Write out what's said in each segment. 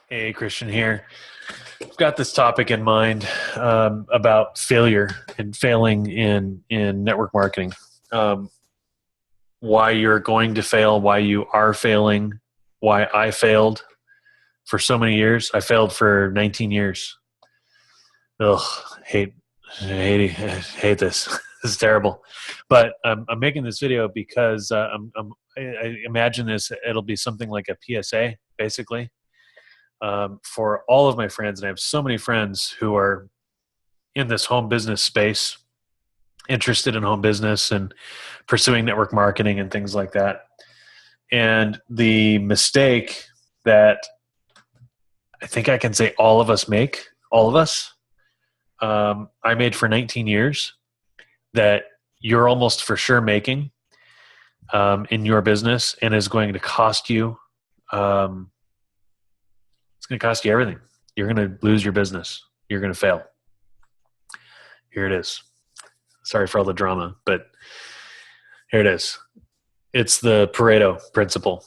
Hey, Christian here. I've got this topic in mind about failure and failing in network marketing. Um, why you're going to fail, why you are failing, why I failed for so many years. I failed for 19 years. Ugh, hate, hate this. This is terrible. But I'm making this video because I imagine this. It'll be something like a PSA, basically, for all of my friends. And I have so many friends who are in this home business space, interested in home business and pursuing network marketing and things like that. And the mistake that I think I can say all of us make, all of us, I made for 19 years, that you're almost for sure making in your business, and is going to cost you. It's going to cost you everything. You're going to lose your business. You're going to fail. Here it is. Sorry for all the drama, but here it is. It's the Pareto principle.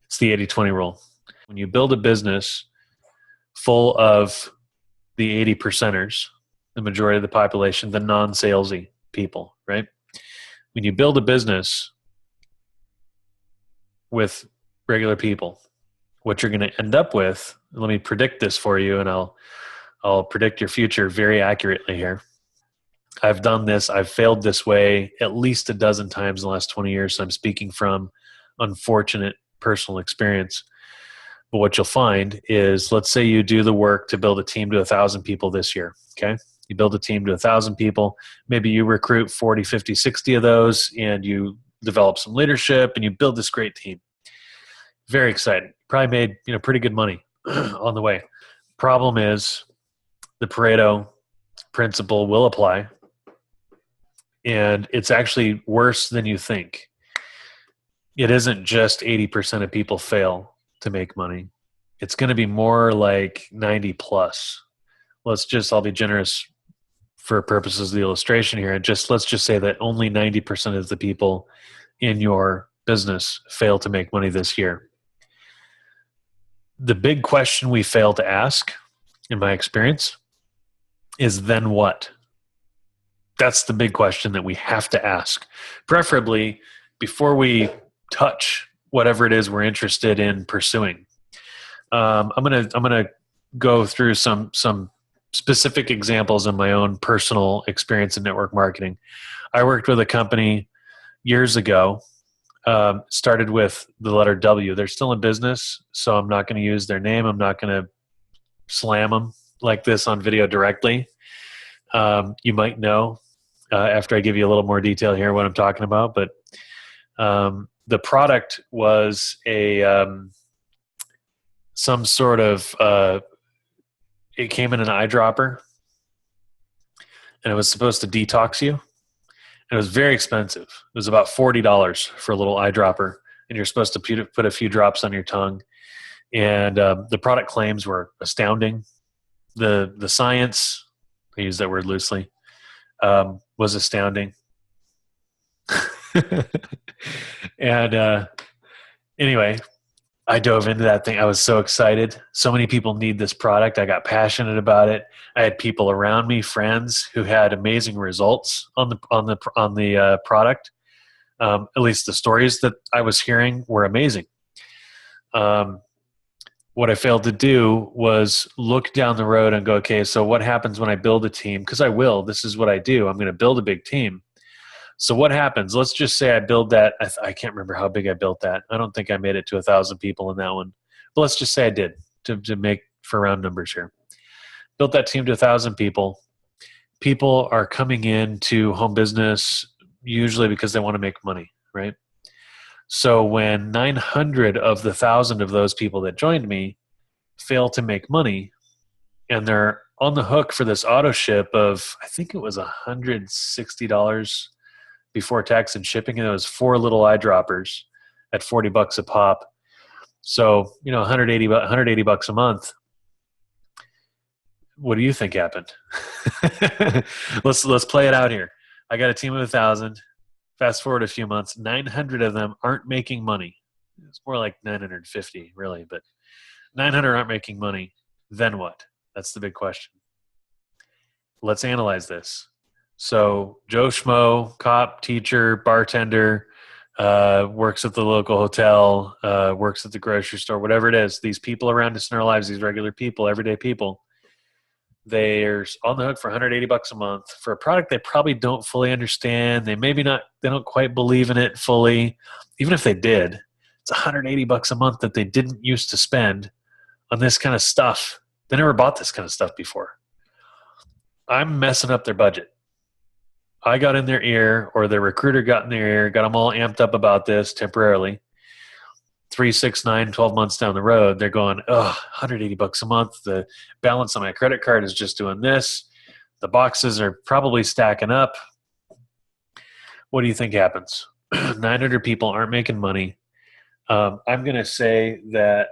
It's the 80-20 rule. When you build a business full of the 80 percenters, the majority of the population, the non-salesy people, right? When you build a business with regular people, what you're going to end up with, let me predict this for you, and I'll predict your future very accurately here. I've done this. I've failed this way at least a dozen times in the last 20 years. So I'm speaking from unfortunate personal experience. But what you'll find is, let's say you do the work to build a team to 1,000 people this year. Okay. You build a team to 1,000 people. Maybe you recruit 40, 50, 60 of those, and you develop some leadership and you build this great team. Very exciting. Probably made, pretty good money on the way. Problem is, the Pareto principle will apply, and it's actually worse than you think. It isn't just 80% of people fail to make money. It's going to be more like 90 plus. I'll be generous for purposes of the illustration here. And let's just say that only 90% of the people in your business fail to make money this year. The big question we fail to ask, in my experience, is then what? That's the big question that we have to ask, preferably before we touch whatever it is we're interested in pursuing. I'm gonna go through some specific examples of my own personal experience in network marketing. I worked with a company years ago. Started with the letter W. They're still in business, so I'm not going to use their name. I'm not going to slam them like this on video directly. You might know after I give you a little more detail here what I'm talking about, but the product was some sort of it came in an eyedropper, and it was supposed to detox you. And it was very expensive. It was about $40 for a little eyedropper, and you're supposed to put a few drops on your tongue. And the product claims were astounding. The science, I use that word loosely, was astounding. And anyway, I dove into that thing. I was so excited. So many people need this product. I got passionate about it. I had people around me, friends, who had amazing results on the product. At least the stories that I was hearing were amazing. What I failed to do was look down the road and go, okay, so what happens when I build a team? Because I will. This is what I do. I'm going to build a big team. So what happens? Let's just say I build that. I can't remember how big I built that. I don't think I made it to 1,000 people in that one. But let's just say I did, to make for round numbers here. Built that team to 1,000 people. People are coming into home business usually because they want to make money, right? So when 900 of the 1,000 of those people that joined me fail to make money, and they're on the hook for this auto ship of, I think it was $160 before tax and shipping, and it was 4 little eyedroppers at $40 a pop. So, $180 a month. What do you think happened? Let's play it out here. I got a team of 1,000. Fast forward a few months, 900 of them aren't making money. It's more like 950 really, but 900 aren't making money. Then what? That's the big question. Let's analyze this. So Joe Schmo, cop, teacher, bartender, works at the local hotel, works at the grocery store, whatever it is. These people around us in our lives, these regular people, everyday people, they're on the hook for $180 a month for a product they probably don't fully understand. They maybe not, they don't quite believe in it fully. Even if they did, it's $180 a month that they didn't used to spend on this kind of stuff. They never bought this kind of stuff before. I'm messing up their budget. I got in their ear, or their recruiter got in their ear, got them all amped up about this temporarily. 3, 6, 9, 12 months down the road, they're going, oh, $180 a month. The balance on my credit card is just doing this. The boxes are probably stacking up. What do you think happens? 900 people aren't making money. I'm going to say that,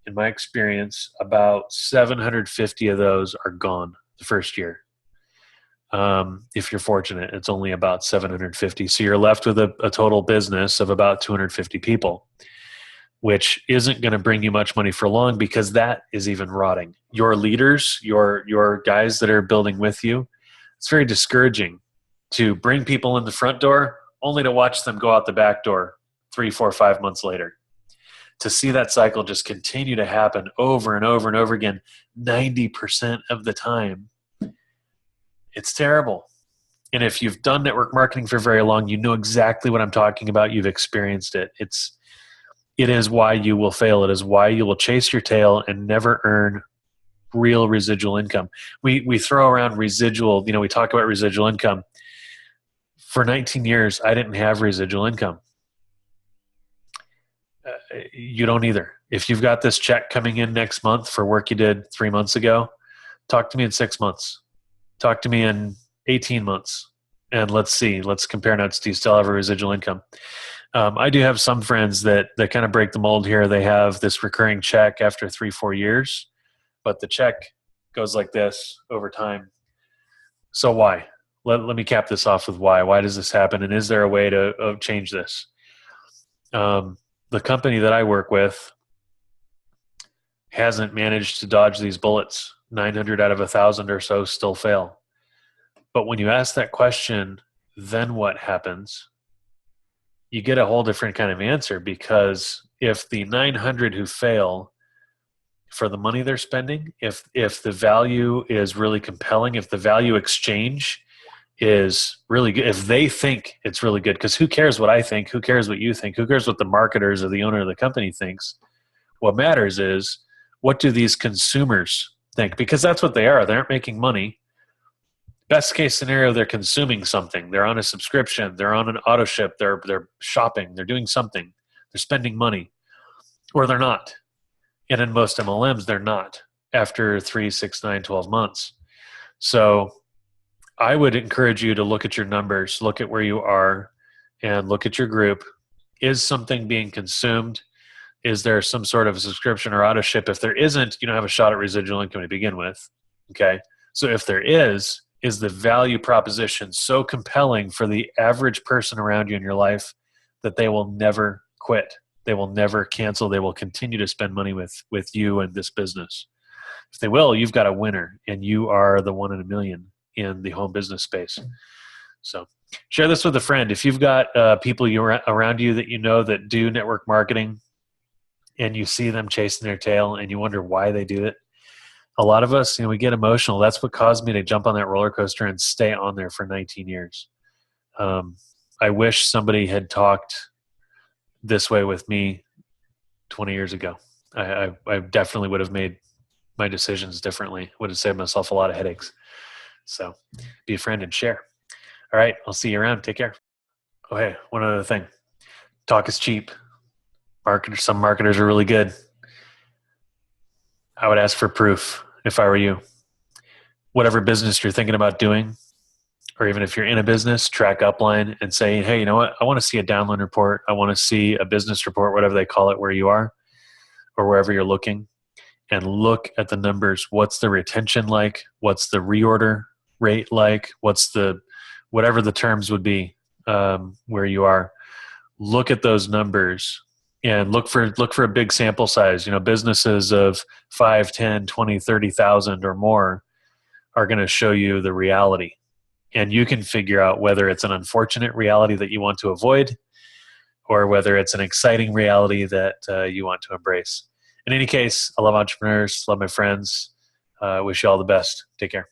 in my experience, about 750 of those are gone the first year. If you're fortunate, it's only about 750. So you're left with a total business of about 250 people, which isn't going to bring you much money for long, because that is even rotting. Your leaders, your guys that are building with you, it's very discouraging to bring people in the front door only to watch them go out the back door 3, 4, 5 months later. To see that cycle just continue to happen over and over and over again, 90% of the time, it's terrible. And if you've done network marketing for very long, you know exactly what I'm talking about. You've experienced it. It is why you will fail. It is why you will chase your tail and never earn real residual income. We throw around residual, we talk about residual income. For 19 years, I didn't have residual income. You don't either. If you've got this check coming in next month for work you did 3 months ago, talk to me in 6 months. Talk to me in 18 months. And let's compare notes. Do you still have a residual income? I do have some friends that kind of break the mold here. They have this recurring check after 3, 4 years, but the check goes like this over time. So why? Let me cap this off with why. Why does this happen? And is there a way to change this? The company that I work with hasn't managed to dodge these bullets. 900 out of 1,000 or so still fail. But when you ask that question, then what happens? You get a whole different kind of answer, because if the 900 who fail, for the money they're spending, if the value is really compelling, if the value exchange is really good, if they think it's really good, because who cares what I think? Who cares what you think? Who cares what the marketers or the owner of the company thinks? What matters is, what do these consumers think? Because that's what they are. They aren't making money. Best case scenario, they're consuming something. They're on a subscription. They're on an auto ship. They're shopping. They're doing something. They're spending money. Or they're not. And in most MLMs, they're not after 3, 6, 9, 12 months. So I would encourage you to look at your numbers, look at where you are, and look at your group. Is something being consumed? Is there some sort of a subscription or auto ship? If there isn't, you don't have a shot at residual income to begin with. Okay. So if there is the value proposition so compelling for the average person around you in your life that they will never quit? They will never cancel. They will continue to spend money with you and this business. If they will, you've got a winner, and you are the 1 in a million in the home business space. So share this with a friend. If you've got people around you that you know that do network marketing, and you see them chasing their tail and you wonder why they do it. A lot of us, we get emotional. That's what caused me to jump on that roller coaster and stay on there for 19 years. I wish somebody had talked this way with me 20 years ago. I definitely would have made my decisions differently. Would have saved myself a lot of headaches. So be a friend and share. All right. I'll see you around. Take care. Oh, hey, one other thing. Talk is cheap. Some marketers are really good. I would ask for proof if I were you. Whatever business you're thinking about doing, or even if you're in a business, track upline and say, hey, you know what? I want to see a downline report. I want to see a business report, whatever they call it, where you are or wherever you're looking, and look at the numbers. What's the retention like? What's the reorder rate like? What's whatever the terms would be where you are. Look at those numbers and look for a big sample size. Businesses of 5, 10, 20, 30,000 or more are going to show you the reality. And you can figure out whether it's an unfortunate reality that you want to avoid or whether it's an exciting reality that you want to embrace. In any case, I love entrepreneurs, love my friends. Wish you all the best. Take care.